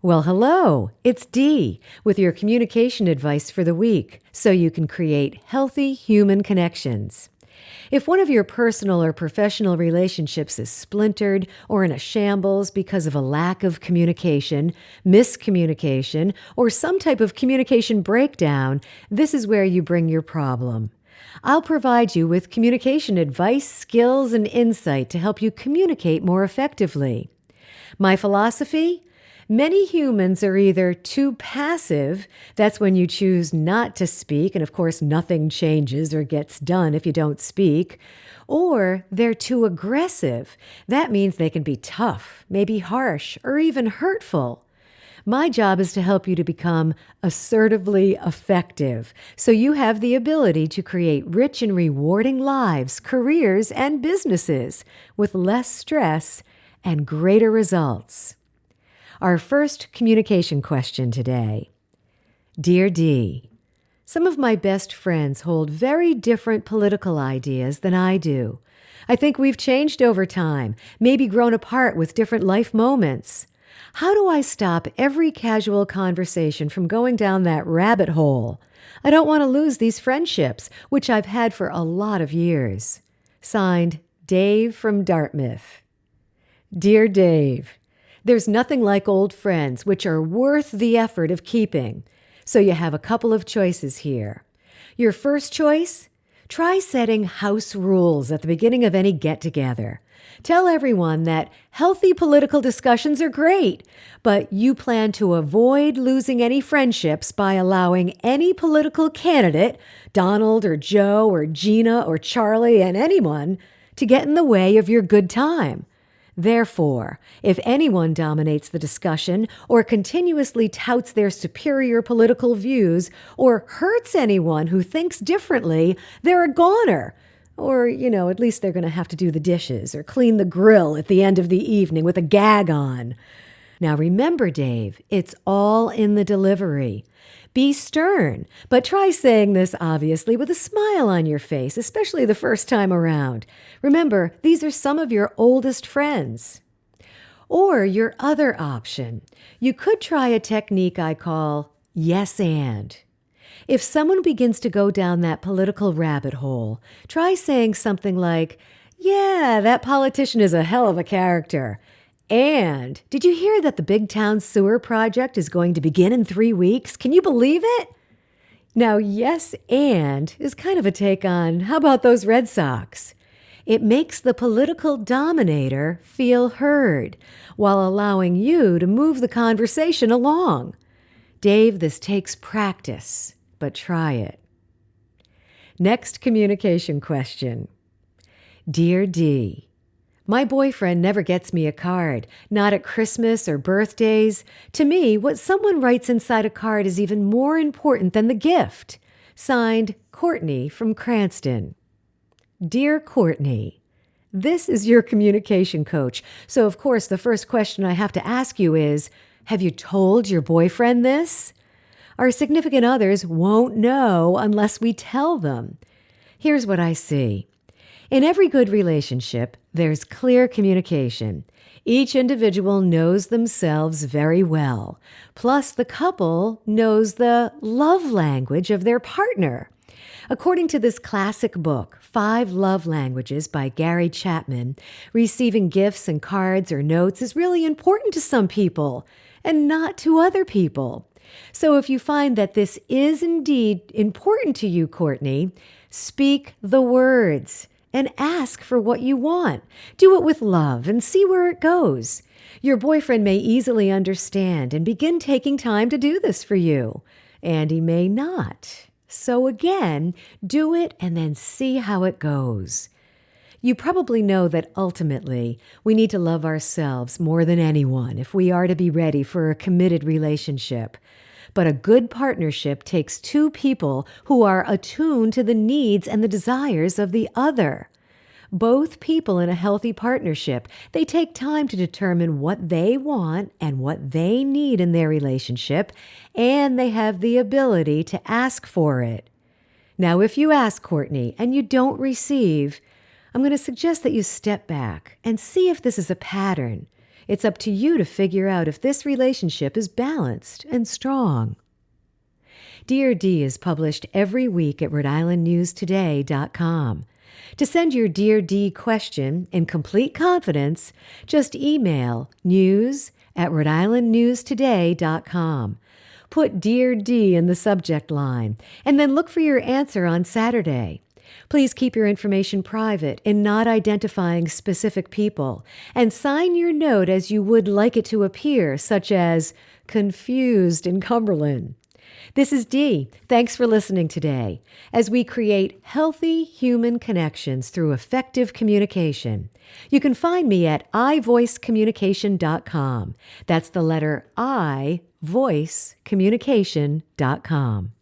Well, hello, it's Dee with your communication advice for the week so you can create healthy human connections. If one of your personal or professional relationships is splintered or in a shambles because of a lack of communication, miscommunication, or some type of communication breakdown, this is where you bring your problem. I'll provide you with communication advice, skills, and insight to help you communicate more effectively. My philosophy? Many humans are either too passive, that's when you choose not to speak, and of course nothing changes or gets done if you don't speak, or they're too aggressive. That means they can be tough, maybe harsh, or even hurtful. My job is to help you to become assertively effective, so you have the ability to create rich and rewarding lives, careers, and businesses with less stress and greater results. Our first communication question today. Dear Dee, some of my best friends hold very different political ideas than I do. I think we've changed over time, maybe grown apart with different life moments. How do I stop every casual conversation from going down that rabbit hole? I don't want to lose these friendships, which I've had for a lot of years. Signed, Dave from Dartmouth. Dear Dave, there's nothing like old friends, which are worth the effort of keeping. So you have a couple of choices here. Your first choice? Try setting house rules at the beginning of any get-together. Tell everyone that healthy political discussions are great, but you plan to avoid losing any friendships by allowing any political candidate, Donald or Joe or Gina or Charlie and anyone, to get in the way of your good time. Therefore, if anyone dominates the discussion or continuously touts their superior political views or hurts anyone who thinks differently, they're a goner. Or, at least they're going to have to do the dishes or clean the grill at the end of the evening with a gag on. Now remember, Dave, it's all in the delivery. Be stern, but try saying this obviously with a smile on your face, especially the first time around. Remember, these are some of your oldest friends. Or your other option, you could try a technique I call yes and. If someone begins to go down that political rabbit hole, try saying something like, yeah, that politician is a hell of a character. And did you hear that the big town sewer project is going to begin in 3 weeks? Can you believe it? Now, yes, and is kind of a take on, how about those Red Sox? It makes the political dominator feel heard while allowing you to move the conversation along. Dave, this takes practice, but try it. Next communication question. Dear Dee, my boyfriend never gets me a card, not at Christmas or birthdays. To me, what someone writes inside a card is even more important than the gift. Signed, Courtney from Cranston. Dear Courtney, this is your communication coach. So, of course, the first question I have to ask you is, have you told your boyfriend this? Our significant others won't know unless we tell them. Here's what I see. In every good relationship, there's clear communication. Each individual knows themselves very well. Plus, the couple knows the love language of their partner. According to this classic book, 5 Love Languages by Gary Chapman, receiving gifts and cards or notes is really important to some people and not to other people. So if you find that this is indeed important to you, Courtney, speak the words and ask for what you want. Do it with love and see where it goes. Your boyfriend may easily understand and begin taking time to do this for you, and he may not. So again, do it and then see how it goes. You probably know that ultimately we need to love ourselves more than anyone if we are to be ready for a committed relationship. But a good partnership takes 2 people who are attuned to the needs and the desires of the other. Both people in a healthy partnership, they take time to determine what they want and what they need in their relationship, and they have the ability to ask for it. Now, if you ask, Courtney, and you don't receive, I'm going to suggest that you step back and see if this is a pattern. It's up to you to figure out if this relationship is balanced and strong. Dear Dee is published every week at Rhode To send your Dear Dee question in complete confidence, just email news@Rhode Put Dear Dee in the subject line, and then look for your answer on Saturday. Please keep your information private in not identifying specific people, and sign your note as you would like it to appear, such as confused in Cumberland. This is Dee. Thanks for listening today as we create healthy human connections through effective communication. You can find me at ivoicecommunication.com. That's the letter I, voicecommunication.com.